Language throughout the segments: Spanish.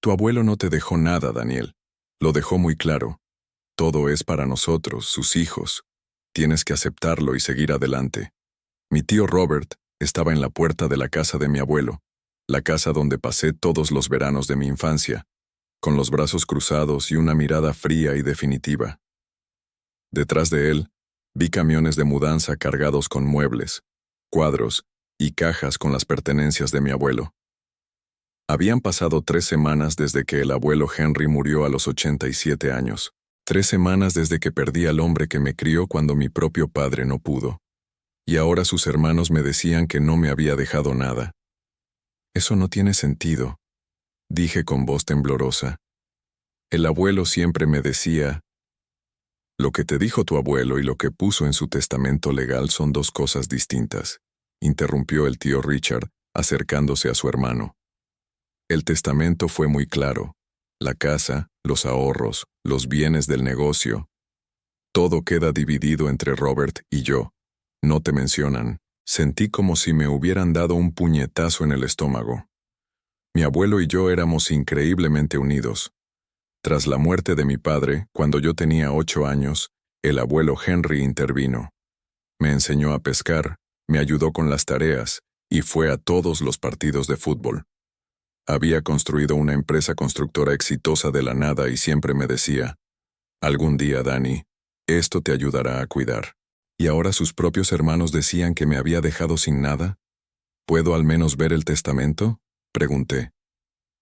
Tu abuelo no te dejó nada, Daniel. Lo dejó muy claro. Todo es para nosotros, sus hijos. Tienes que aceptarlo y seguir adelante. Mi tío Robert estaba en la puerta de la casa de mi abuelo, la casa donde pasé todos los veranos de mi infancia, con los brazos cruzados y una mirada fría y definitiva. Detrás de él, vi camiones de mudanza cargados con muebles, cuadros y cajas con las pertenencias de mi abuelo. Habían pasado 3 semanas desde que el abuelo Henry murió a los 87 años. 3 semanas desde que perdí al hombre que me crió cuando mi propio padre no pudo. Y ahora sus hermanos me decían que no me había dejado nada. Eso no tiene sentido, dije con voz temblorosa. El abuelo siempre me decía, lo que te dijo tu abuelo y lo que puso en su testamento legal son 2 cosas distintas, interrumpió el tío Richard, acercándose a su hermano. El testamento fue muy claro. La casa, los ahorros, los bienes del negocio. Todo queda dividido entre Robert y yo. No te mencionan. Sentí como si me hubieran dado un puñetazo en el estómago. Mi abuelo y yo éramos increíblemente unidos. Tras la muerte de mi padre, cuando yo tenía 8 años, el abuelo Henry intervino. Me enseñó a pescar, me ayudó con las tareas y fue a todos los partidos de fútbol. Había construido una empresa constructora exitosa de la nada y siempre me decía, algún día, Danny, esto te ayudará a cuidar. ¿Y ahora sus propios hermanos decían que me había dejado sin nada? ¿Puedo al menos ver el testamento?, pregunté.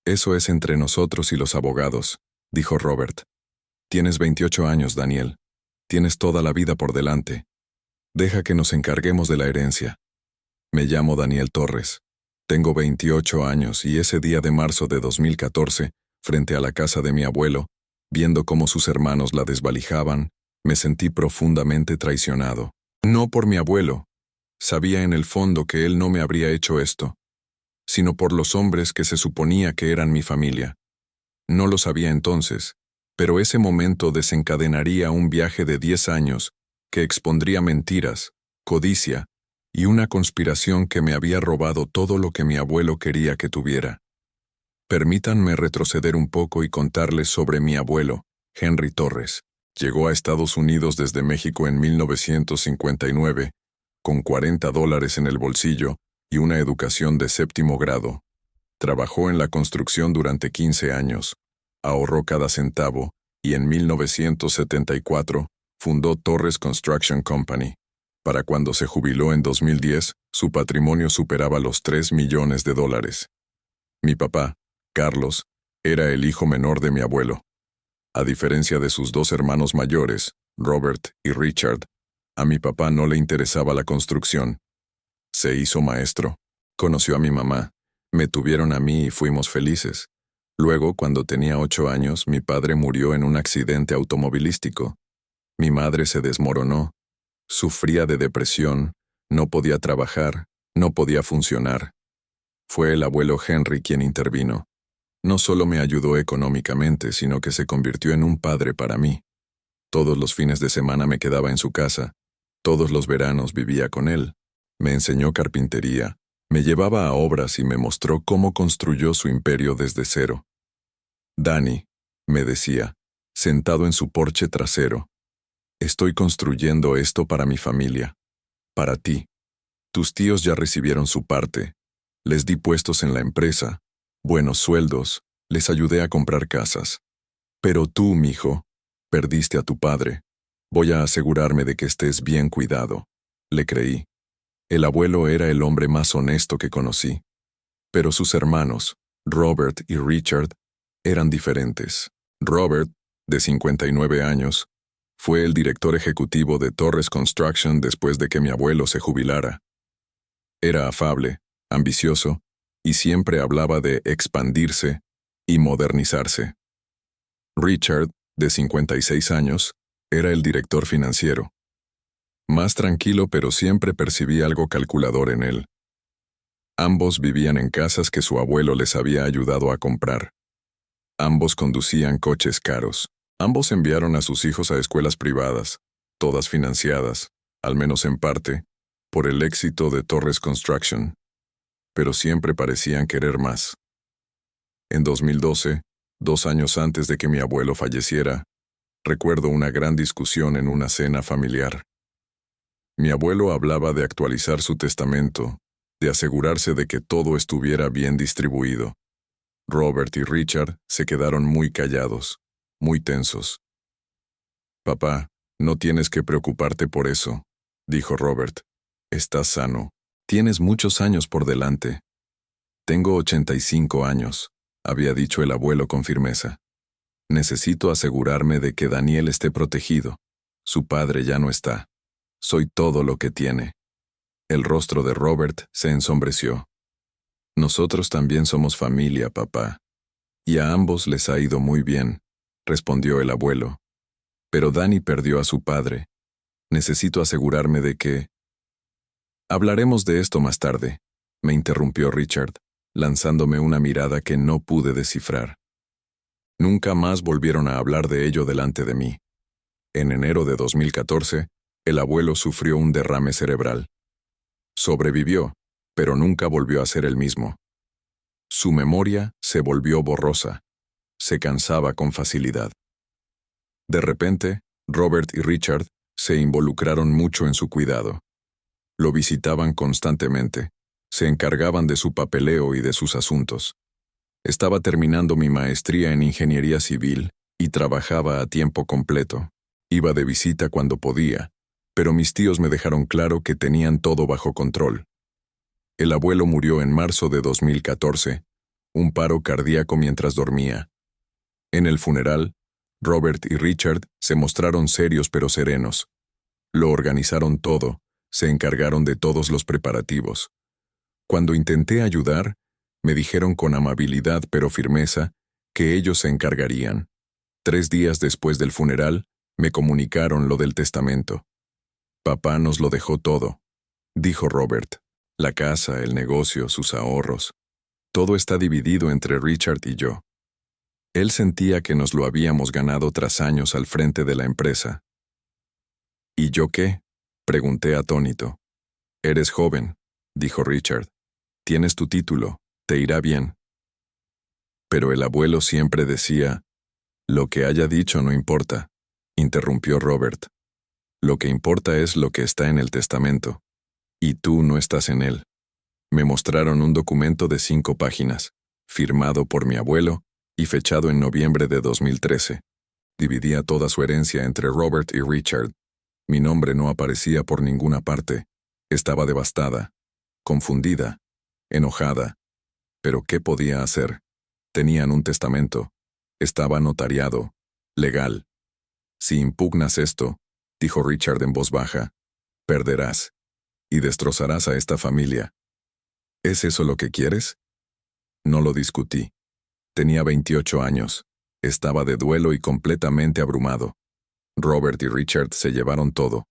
Eso es entre nosotros y los abogados, dijo Robert. Tienes 28 años, Daniel. Tienes toda la vida por delante. Deja que nos encarguemos de la herencia. Me llamo Daniel Torres. Tengo 28 años y ese día de marzo de 2014, frente a la casa de mi abuelo, viendo cómo sus hermanos la desvalijaban, me sentí profundamente traicionado. No por mi abuelo. Sabía en el fondo que él no me habría hecho esto, sino por los hombres que se suponía que eran mi familia. No lo sabía entonces, pero ese momento desencadenaría un viaje de 10 años que expondría mentiras, codicia y una conspiración que me había robado todo lo que mi abuelo quería que tuviera. Permítanme retroceder un poco y contarles sobre mi abuelo, Henry Torres. Llegó a Estados Unidos desde México en 1959, con $40 en el bolsillo y una educación de 7º grado. Trabajó en la construcción durante 15 años, ahorró cada centavo y en 1974 fundó Torres Construction Company. Para cuando se jubiló en 2010, su patrimonio superaba los $3 millones. Mi papá, Carlos, era el hijo menor de mi abuelo. A diferencia de sus 2 hermanos mayores, Robert y Richard, a mi papá no le interesaba la construcción. Se hizo maestro, conoció a mi mamá, me tuvieron a mí y fuimos felices. Luego, cuando tenía 8 años, mi padre murió en un accidente automovilístico. Mi madre se desmoronó. Sufría de depresión, no podía trabajar, no podía funcionar. Fue el abuelo Henry quien intervino. No solo me ayudó económicamente, sino que se convirtió en un padre para mí. Todos los fines de semana me quedaba en su casa. Todos los veranos vivía con él. Me enseñó carpintería, me llevaba a obras y me mostró cómo construyó su imperio desde cero. Danny, me decía, sentado en su porche trasero, estoy construyendo esto para mi familia, para ti. Tus tíos ya recibieron su parte. Les di puestos en la empresa, buenos sueldos, les ayudé a comprar casas. Pero tú, mijo, perdiste a tu padre. Voy a asegurarme de que estés bien cuidado. Le creí. El abuelo era el hombre más honesto que conocí. Pero sus hermanos, Robert y Richard, eran diferentes. Robert, de 59 años, fue el director ejecutivo de Torres Construction después de que mi abuelo se jubilara. Era afable, ambicioso, y siempre hablaba de expandirse y modernizarse. Richard, de 56 años, era el director financiero. Más tranquilo, pero siempre percibí algo calculador en él. Ambos vivían en casas que su abuelo les había ayudado a comprar. Ambos conducían coches caros. Ambos enviaron a sus hijos a escuelas privadas, todas financiadas, al menos en parte, por el éxito de Torres Construction. Pero siempre parecían querer más. En 2012, 2 años antes de que mi abuelo falleciera, recuerdo una gran discusión en una cena familiar. Mi abuelo hablaba de actualizar su testamento, de asegurarse de que todo estuviera bien distribuido. Robert y Richard se quedaron muy callados, muy tensos. Papá, no tienes que preocuparte por eso, dijo Robert. Estás sano. Tienes muchos años por delante. Tengo 85 años, había dicho el abuelo con firmeza. Necesito asegurarme de que Daniel esté protegido. Su padre ya no está. Soy todo lo que tiene. El rostro de Robert se ensombreció. Nosotros también somos familia, papá. Y a ambos les ha ido muy bien, respondió el abuelo. Pero Danny perdió a su padre. Necesito asegurarme de que... Hablaremos de esto más tarde, me interrumpió Richard, lanzándome una mirada que no pude descifrar. Nunca más volvieron a hablar de ello delante de mí. En enero de 2014, el abuelo sufrió un derrame cerebral. Sobrevivió, pero nunca volvió a ser el mismo. Su memoria se volvió borrosa. Se cansaba con facilidad. De repente, Robert y Richard se involucraron mucho en su cuidado. Lo visitaban constantemente. Se encargaban de su papeleo y de sus asuntos. Estaba terminando mi maestría en ingeniería civil y trabajaba a tiempo completo. Iba de visita cuando podía, pero mis tíos me dejaron claro que tenían todo bajo control. El abuelo murió en marzo de 2014, un paro cardíaco mientras dormía. En el funeral, Robert y Richard se mostraron serios pero serenos. Lo organizaron todo, se encargaron de todos los preparativos. Cuando intenté ayudar, me dijeron con amabilidad pero firmeza que ellos se encargarían. 3 días después del funeral, me comunicaron lo del testamento. Papá nos lo dejó todo, dijo Robert. La casa, el negocio, sus ahorros. Todo está dividido entre Richard y yo. Él sentía que nos lo habíamos ganado tras años al frente de la empresa. ¿Y yo qué? Pregunté atónito. Eres joven, dijo Richard. Tienes tu título, te irá bien. Pero el abuelo siempre decía, lo que haya dicho no importa, interrumpió Robert. Lo que importa es lo que está en el testamento. Y tú no estás en él. Me mostraron un documento de 5 páginas, firmado por mi abuelo y fechado en noviembre de 2013. Dividía toda su herencia entre Robert y Richard. Mi nombre no aparecía por ninguna parte. Estaba devastada, confundida, enojada. Pero ¿qué podía hacer? Tenían un testamento. Estaba notariado, legal. Si impugnas esto, dijo Richard en voz baja, perderás. Y destrozarás a esta familia. ¿Es eso lo que quieres? No lo discutí. Tenía 28 años. Estaba de duelo y completamente abrumado. Robert y Richard se llevaron todo.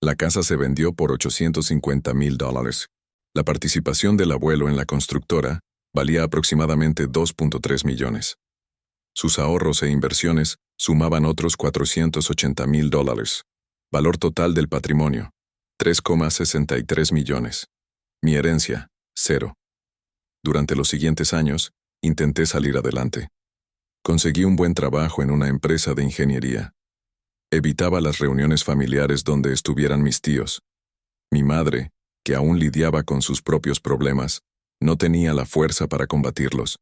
La casa se vendió por $850,000. La participación del abuelo en la constructora valía aproximadamente 2.3 millones. Sus ahorros e inversiones sumaban otros $480,000. Valor total del patrimonio, 3,63 millones. Mi herencia, 0. Durante los siguientes años, intenté salir adelante. Conseguí un buen trabajo en una empresa de ingeniería. Evitaba las reuniones familiares donde estuvieran mis tíos. Mi madre, que aún lidiaba con sus propios problemas, no tenía la fuerza para combatirlos.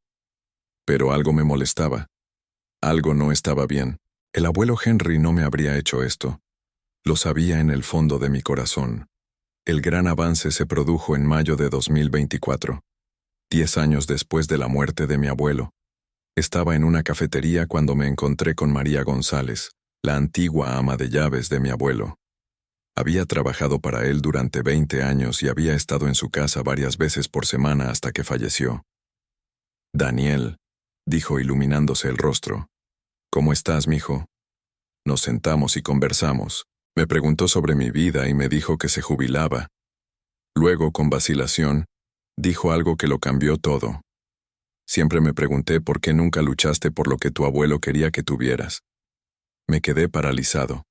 Pero algo me molestaba. Algo no estaba bien. El abuelo Henry no me habría hecho esto. Lo sabía en el fondo de mi corazón. El gran avance se produjo en mayo de 2024, 10 años después de la muerte de mi abuelo. Estaba en una cafetería cuando me encontré con María González, la antigua ama de llaves de mi abuelo. Había trabajado para él durante 20 años y había estado en su casa varias veces por semana hasta que falleció. Daniel, dijo iluminándose el rostro. ¿Cómo estás, mijo? Nos sentamos y conversamos. Me preguntó sobre mi vida y me dijo que se jubilaba. Luego, con vacilación, dijo algo que lo cambió todo. Siempre me pregunté por qué nunca luchaste por lo que tu abuelo quería que tuvieras. Me quedé paralizado.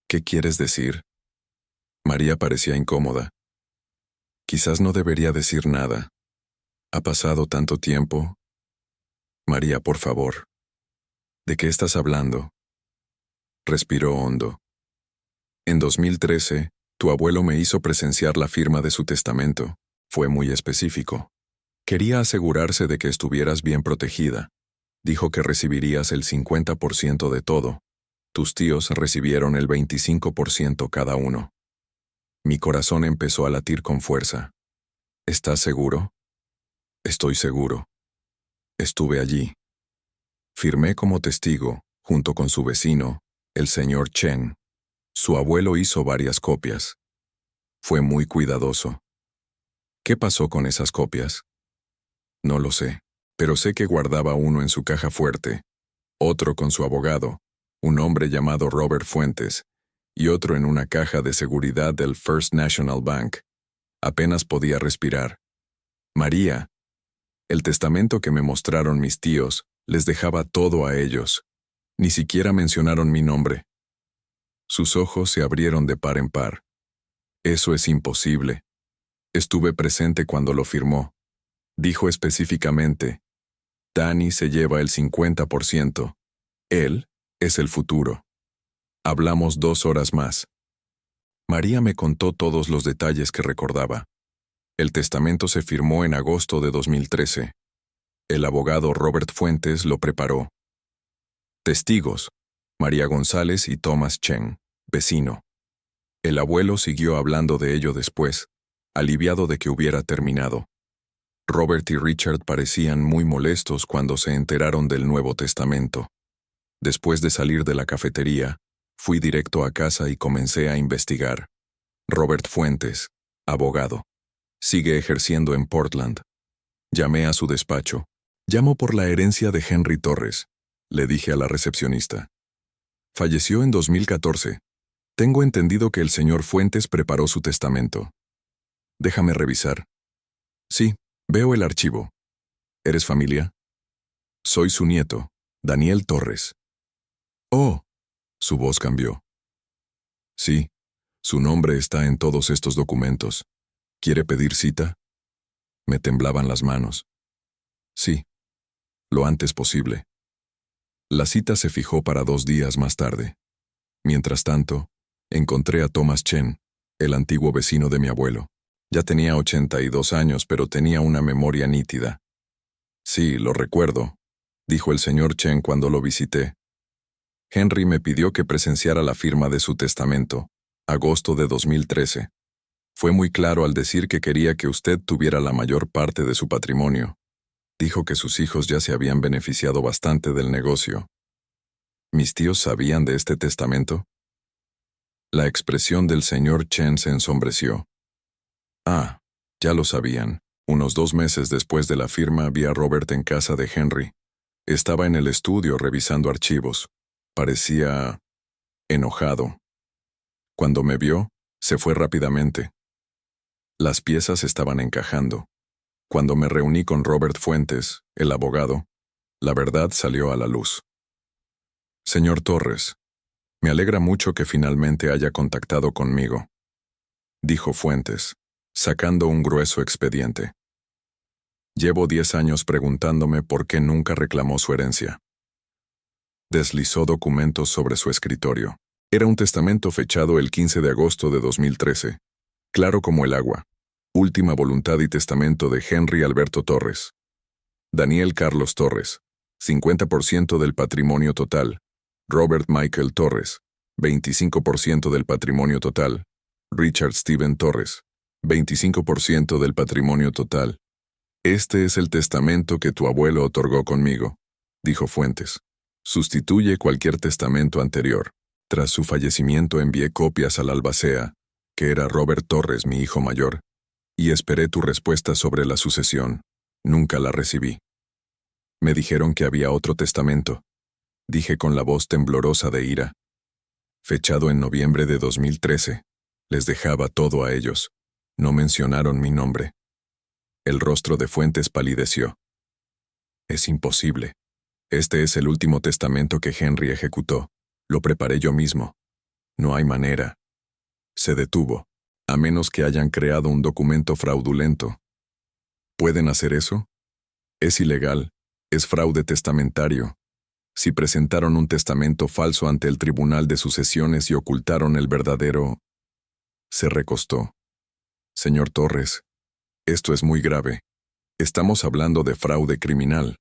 ¿Qué quieres decir? María parecía incómoda. Quizás no debería decir nada. Ha pasado tanto tiempo. María, por favor. ¿De qué estás hablando? Respiró hondo. En 2013, tu abuelo me hizo presenciar la firma de su testamento. Fue muy específico. Quería asegurarse de que estuvieras bien protegida. Dijo que recibirías el 50% de todo. Tus tíos recibieron el 25% cada uno. Mi corazón empezó a latir con fuerza. ¿Estás seguro? Estoy seguro. Estuve allí. Firmé como testigo, junto con su vecino, el señor Chen. Su abuelo hizo varias copias. Fue muy cuidadoso. ¿Qué pasó con esas copias? No lo sé, pero sé que guardaba uno en su caja fuerte, otro con su abogado, un hombre llamado Robert Fuentes, y otro en una caja de seguridad del First National Bank. Apenas podía respirar. María, el testamento que me mostraron mis tíos les dejaba todo a ellos. Ni siquiera mencionaron mi nombre. Sus ojos se abrieron de par en par. Eso es imposible. Estuve presente cuando lo firmó. Dijo específicamente, Danny se lleva el 50%. Él es el futuro. Hablamos 2 horas más. María me contó todos los detalles que recordaba. El testamento se firmó en agosto de 2013. El abogado Robert Fuentes lo preparó. Testigos: María González y Thomas Chen, vecino. El abuelo siguió hablando de ello después, aliviado de que hubiera terminado. Robert y Richard parecían muy molestos cuando se enteraron del Nuevo Testamento. Después de salir de la cafetería, fui directo a casa y comencé a investigar. Robert Fuentes, abogado. Sigue ejerciendo en Portland. Llamé a su despacho. Llamo por la herencia de Henry Torres, le dije a la recepcionista. Falleció en 2014. Tengo entendido que el señor Fuentes preparó su testamento. Déjame revisar. Sí, veo el archivo. ¿Eres familia? Soy su nieto, Daniel Torres. Oh, su voz cambió. Sí, su nombre está en todos estos documentos. ¿Quiere pedir cita? Me temblaban las manos. Sí, lo antes posible. La cita se fijó para 2 días más tarde. Mientras tanto, encontré a Thomas Chen, el antiguo vecino de mi abuelo. Ya tenía 82 años, pero tenía una memoria nítida. Sí, lo recuerdo, dijo el señor Chen cuando lo visité. Henry me pidió que presenciara la firma de su testamento, agosto de 2013. Fue muy claro al decir que quería que usted tuviera la mayor parte de su patrimonio. Dijo que sus hijos ya se habían beneficiado bastante del negocio. ¿Mis tíos sabían de este testamento? La expresión del señor Chen se ensombreció. Ah, ya lo sabían. Unos 2 meses después de la firma vi a Robert en casa de Henry. Estaba en el estudio revisando archivos. Parecía enojado. Cuando me vio, se fue rápidamente. Las piezas estaban encajando. Cuando me reuní con Robert Fuentes, el abogado, la verdad salió a la luz. Señor Torres, me alegra mucho que finalmente haya contactado conmigo, dijo Fuentes, sacando un grueso expediente. Llevo 10 años preguntándome por qué nunca reclamó su herencia. Deslizó documentos sobre su escritorio. Era un testamento fechado el 15 de agosto de 2013, claro como el agua. Última voluntad y testamento de Henry Alberto Torres. Daniel Carlos Torres, 50% del patrimonio total. Robert Michael Torres, 25% del patrimonio total. Richard Steven Torres, 25% del patrimonio total. Este es el testamento que tu abuelo otorgó conmigo, dijo Fuentes. Sustituye cualquier testamento anterior. Tras su fallecimiento envié copias al albacea, que era Robert Torres, mi hijo mayor, y esperé tu respuesta sobre la sucesión. Nunca la recibí. Me dijeron que había otro testamento, dije con la voz temblorosa de ira. Fechado en noviembre de 2013. Les dejaba todo a ellos. No mencionaron mi nombre. El rostro de Fuentes palideció. Es imposible. Este es el último testamento que Henry ejecutó. Lo preparé yo mismo. No hay manera. Se detuvo. A menos que hayan creado un documento fraudulento. ¿Pueden hacer eso? Es ilegal. Es fraude testamentario. Si presentaron un testamento falso ante el Tribunal de Sucesiones y ocultaron el verdadero... Se recostó. Señor Torres, esto es muy grave. Estamos hablando de fraude criminal.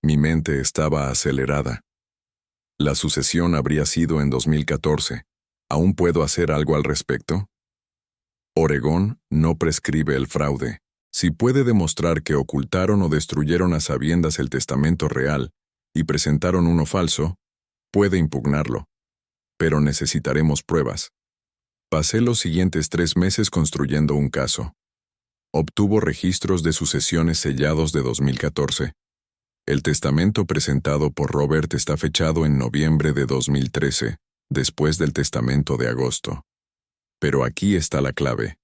Mi mente estaba acelerada. La sucesión habría sido en 2014. ¿Aún puedo hacer algo al respecto? Oregón no prescribe el fraude. Si puede demostrar que ocultaron o destruyeron a sabiendas el testamento real y presentaron uno falso, puede impugnarlo. Pero necesitaremos pruebas. Pasé los siguientes 3 meses construyendo un caso. Obtuvo registros de sucesiones sellados de 2014. El testamento presentado por Robert está fechado en noviembre de 2013, después del testamento de agosto. Pero aquí está la clave.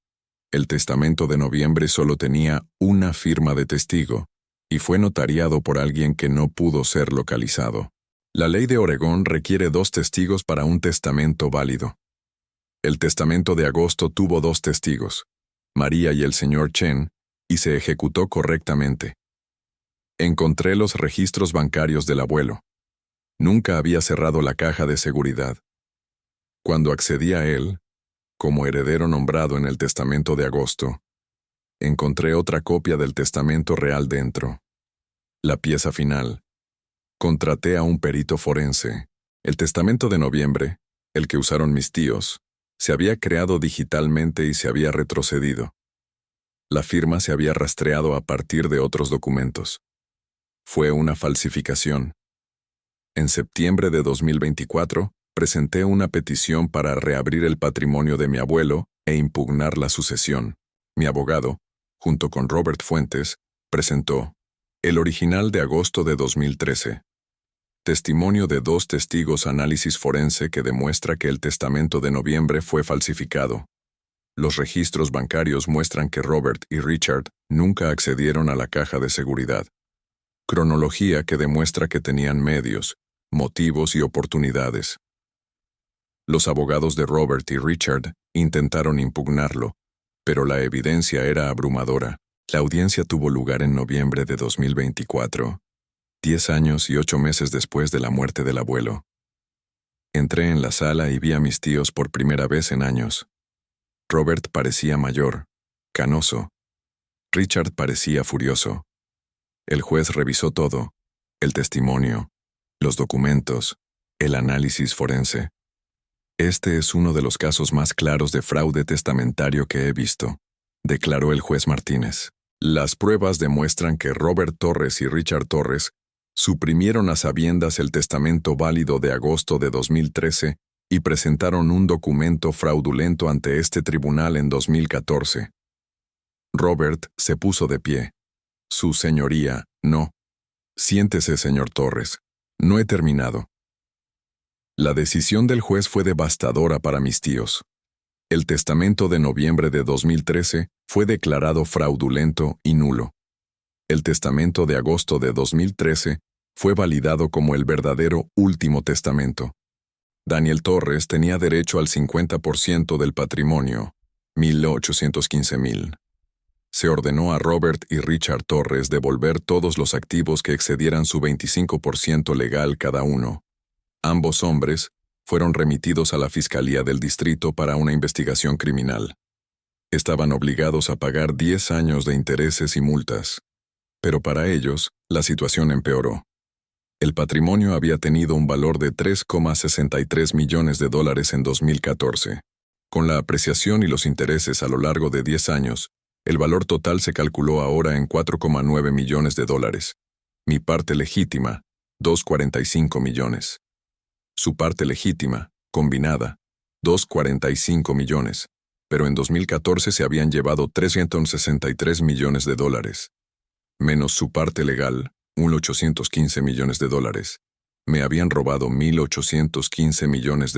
El testamento de noviembre solo tenía una firma de testigo, y fue notariado por alguien que no pudo ser localizado. La ley de Oregón requiere 2 testigos para un testamento válido. El testamento de agosto tuvo 2 testigos, María y el señor Chen, y se ejecutó correctamente. Encontré los registros bancarios del abuelo. Nunca había cerrado la caja de seguridad. Cuando accedí a él, como heredero nombrado en el testamento de agosto, encontré otra copia del testamento real dentro. La pieza final. Contraté a un perito forense. El testamento de noviembre, el que usaron mis tíos, se había creado digitalmente y se había retrocedido. La firma se había rastreado a partir de otros documentos. Fue una falsificación. En septiembre de 2024, presenté una petición para reabrir el patrimonio de mi abuelo e impugnar la sucesión. Mi abogado, junto con Robert Fuentes, presentó el original de agosto de 2013. Testimonio de 2 testigos, análisis forense que demuestra que el testamento de noviembre fue falsificado. Los registros bancarios muestran que Robert y Richard nunca accedieron a la caja de seguridad. Cronología que demuestra que tenían medios, motivos y oportunidades. Los abogados de Robert y Richard intentaron impugnarlo, pero la evidencia era abrumadora. La audiencia tuvo lugar en noviembre de 2024, 10 años y 8 meses después de la muerte del abuelo. Entré en la sala y vi a mis tíos por primera vez en años. Robert parecía mayor, canoso. Richard parecía furioso. El juez revisó todo, el testimonio, los documentos, el análisis forense. Este es uno de los casos más claros de fraude testamentario que he visto, declaró el juez Martínez. Las pruebas demuestran que Robert Torres y Richard Torres suprimieron a sabiendas el testamento válido de agosto de 2013 y presentaron un documento fraudulento ante este tribunal en 2014. Robert se puso de pie. Su señoría, no. Siéntese, señor Torres. No he terminado. La decisión del juez fue devastadora para mis tíos. El testamento de noviembre de 2013 fue declarado fraudulento y nulo. El testamento de agosto de 2013 fue validado como el verdadero último testamento. Daniel Torres tenía derecho al 50% del patrimonio, 1.815.000. Se ordenó a Robert y Richard Torres devolver todos los activos que excedieran su 25% legal cada uno. Ambos hombres fueron remitidos a la Fiscalía del Distrito para una investigación criminal. Estaban obligados a pagar 10 años de intereses y multas. Pero para ellos, la situación empeoró. El patrimonio había tenido un valor de $3,63 millones en 2014. Con la apreciación y los intereses a lo largo de 10 años, el valor total se calculó ahora en $4,9 millones. Mi parte legítima, $2,45 millones. Su parte legítima, combinada, $2,45 millones, pero en 2014 se habían llevado $363 millones, menos su parte legal, $1,815 millones. Me habían robado $1,815 millones.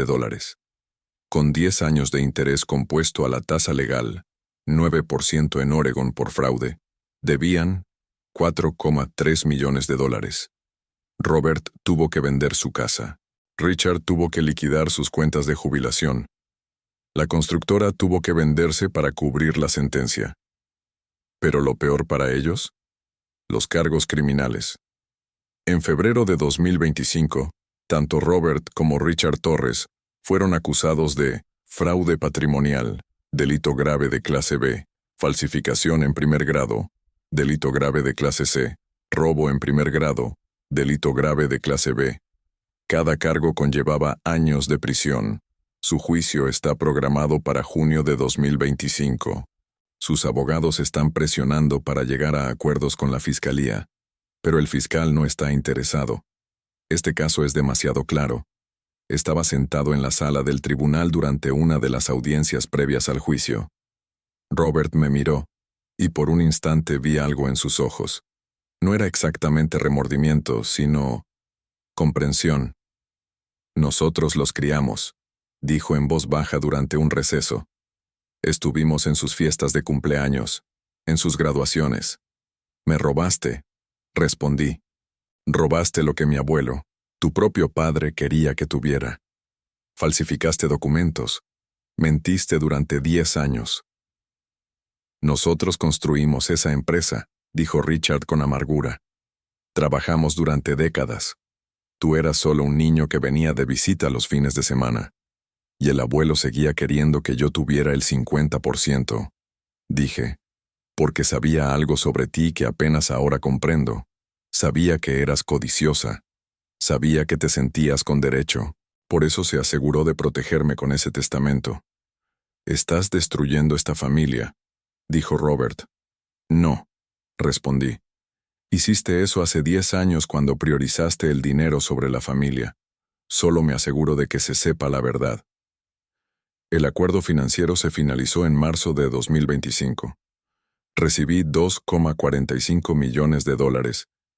Con 10 años de interés compuesto a la tasa legal, 9% en Oregón por fraude, debían $4,3 millones. Robert tuvo que vender su casa. Richard tuvo que liquidar sus cuentas de jubilación. La constructora tuvo que venderse para cubrir la sentencia. Pero lo peor para ellos, los cargos criminales. En febrero de 2025, tanto Robert como Richard Torres fueron acusados de fraude patrimonial, delito grave de clase B, falsificación en primer grado, delito grave de clase C, robo en primer grado, delito grave de clase B. Cada cargo conllevaba años de prisión. Su juicio está programado para junio de 2025. Sus abogados están presionando para llegar a acuerdos con la fiscalía, pero el fiscal no está interesado. Este caso es demasiado claro. Estaba sentado en la sala del tribunal durante una de las audiencias previas al juicio. Robert me miró, y por un instante vi algo en sus ojos. No era exactamente remordimiento, sino comprensión. Nosotros los criamos, dijo en voz baja durante un receso. Estuvimos en sus fiestas de cumpleaños, en sus graduaciones. Me robaste, respondí. Robaste lo que mi abuelo, tu propio padre, quería que tuviera. Falsificaste documentos. Mentiste durante 10 años. Nosotros construimos esa empresa, dijo Richard con amargura. Trabajamos durante décadas. Tú eras solo un niño que venía de visita los fines de semana. Y el abuelo seguía queriendo que yo tuviera el 50%. Dije, porque sabía algo sobre ti que apenas ahora comprendo. Sabía que eras codiciosa. Sabía que te sentías con derecho. Por eso se aseguró de protegerme con ese testamento. Estás destruyendo esta familia, dijo Robert. No, respondí. Hiciste eso hace 10 años cuando priorizaste el dinero sobre la familia. Solo me aseguro de que se sepa la verdad. El acuerdo financiero se finalizó en marzo de 2025. Recibí $2,45 millones,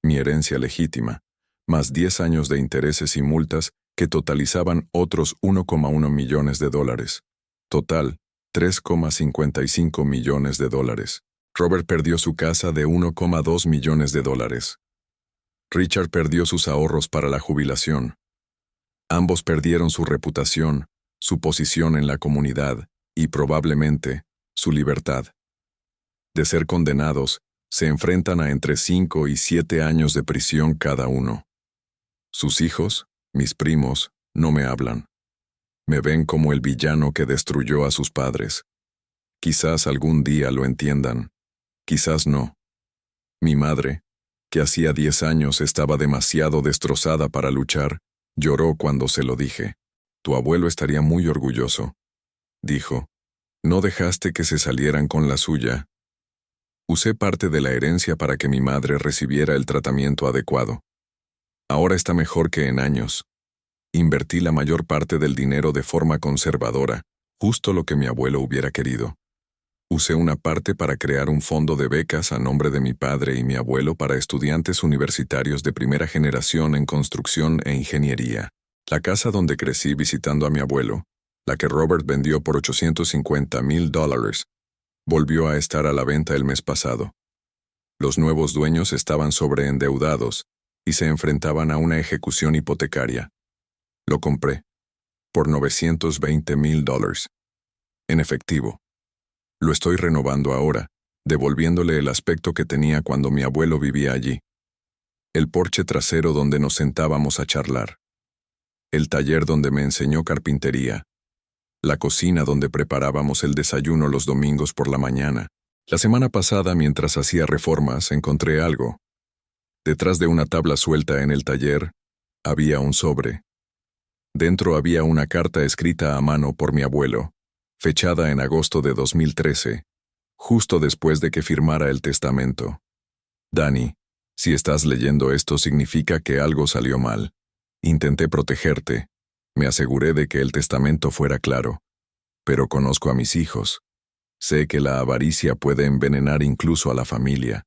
mi herencia legítima, más 10 años de intereses y multas que totalizaban otros $1,1 millones. Total, $3,55 millones. Robert perdió su casa de $1,2 millones. Richard perdió sus ahorros para la jubilación. Ambos perdieron su reputación, su posición en la comunidad y, probablemente, su libertad. De ser condenados, se enfrentan a entre 5 y 7 años de prisión cada uno. Sus hijos, mis primos, no me hablan. Me ven como el villano que destruyó a sus padres. Quizás algún día lo entiendan. Quizás no. Mi madre, que hacía 10 años estaba demasiado destrozada para luchar, lloró cuando se lo dije. Tu abuelo estaría muy orgulloso. Dijo, no dejaste que se salieran con la suya. Usé parte de la herencia para que mi madre recibiera el tratamiento adecuado. Ahora está mejor que en años. Invertí la mayor parte del dinero de forma conservadora, justo lo que mi abuelo hubiera querido. Usé una parte para crear un fondo de becas a nombre de mi padre y mi abuelo para estudiantes universitarios de primera generación en construcción e ingeniería. La casa donde crecí visitando a mi abuelo, la que Robert vendió por $850,000, volvió a estar a la venta el mes pasado. Los nuevos dueños estaban sobreendeudados y se enfrentaban a una ejecución hipotecaria. Lo compré por $920,000 en efectivo. Lo estoy renovando ahora, devolviéndole el aspecto que tenía cuando mi abuelo vivía allí. El porche trasero donde nos sentábamos a charlar. El taller donde me enseñó carpintería. La cocina donde preparábamos el desayuno los domingos por la mañana. La semana pasada, mientras hacía reformas, encontré algo. Detrás de una tabla suelta en el taller, había un sobre. Dentro había una carta escrita a mano por mi abuelo, fechada en agosto de 2013, justo después de que firmara el testamento. Danny, si estás leyendo esto significa que algo salió mal. Intenté protegerte. Me aseguré de que el testamento fuera claro. Pero conozco a mis hijos. Sé que la avaricia puede envenenar incluso a la familia.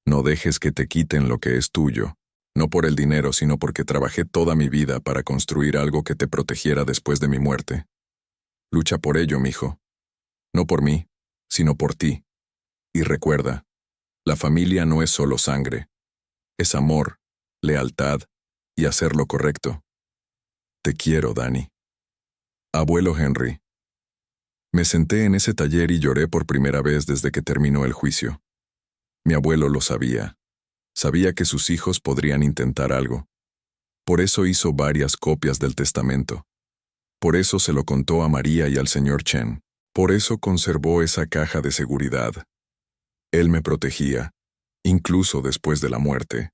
No dejes que te quiten lo que es tuyo. No por el dinero, sino porque trabajé toda mi vida para construir algo que te protegiera después de mi muerte. Lucha por ello, mijo. No por mí, sino por ti. Y recuerda, la familia no es solo sangre. Es amor, lealtad y hacer lo correcto. Te quiero, Danny. Abuelo Henry. Me senté en ese taller y lloré por primera vez desde que terminó el juicio. Mi abuelo lo sabía. Sabía que sus hijos podrían intentar algo. Por eso hizo varias copias del testamento. Por eso se lo contó a María y al señor Chen. Por eso conservó esa caja de seguridad. Él me protegía, incluso después de la muerte.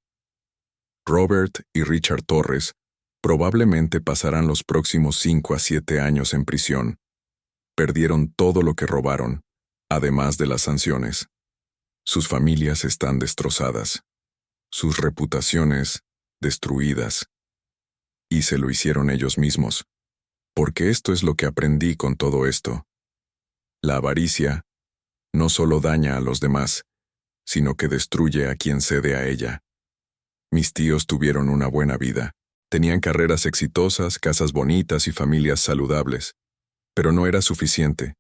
Robert y Richard Torres probablemente pasarán los próximos 5 a 7 años en prisión. Perdieron todo lo que robaron, además de las sanciones. Sus familias están destrozadas. Sus reputaciones destruidas. Y se lo hicieron ellos mismos. Porque esto es lo que aprendí con todo esto. La avaricia no solo daña a los demás, sino que destruye a quien cede a ella. Mis tíos tuvieron una buena vida. Tenían carreras exitosas, casas bonitas y familias saludables. Pero no era suficiente.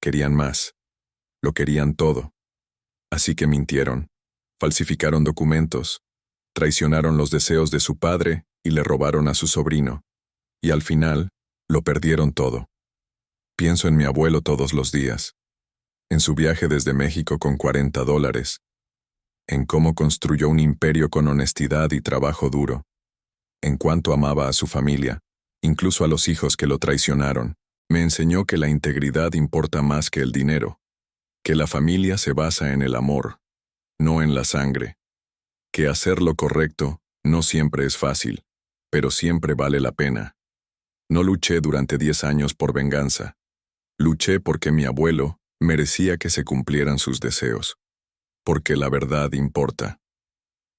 Querían más. Lo querían todo. Así que mintieron. Falsificaron documentos. Traicionaron los deseos de su padre y le robaron a su sobrino. Y al final, lo perdieron todo. Pienso en mi abuelo todos los días. En su viaje desde México con $40. En cómo construyó un imperio con honestidad y trabajo duro. En cuánto amaba a su familia, incluso a los hijos que lo traicionaron. Me enseñó que la integridad importa más que el dinero. Que la familia se basa en el amor, no en la sangre. Que hacer lo correcto no siempre es fácil, pero siempre vale la pena. No luché durante 10 años por venganza. Luché porque mi abuelo merecía que se cumplieran sus deseos. Porque la verdad importa.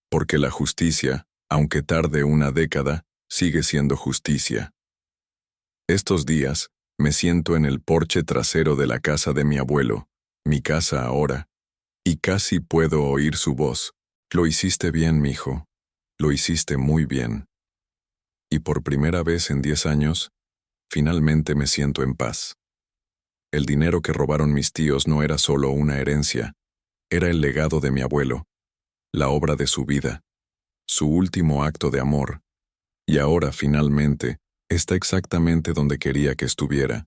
Porque la justicia, aunque tarde una década, sigue siendo justicia. Estos días, me siento en el porche trasero de la casa de mi abuelo, mi casa ahora, y casi puedo oír su voz. Lo hiciste bien, mijo. Lo hiciste muy bien. Y por primera vez en 10 años, finalmente me siento en paz. El dinero que robaron mis tíos no era solo una herencia, era el legado de mi abuelo, la obra de su vida, su último acto de amor, y ahora finalmente está exactamente donde quería que estuviera,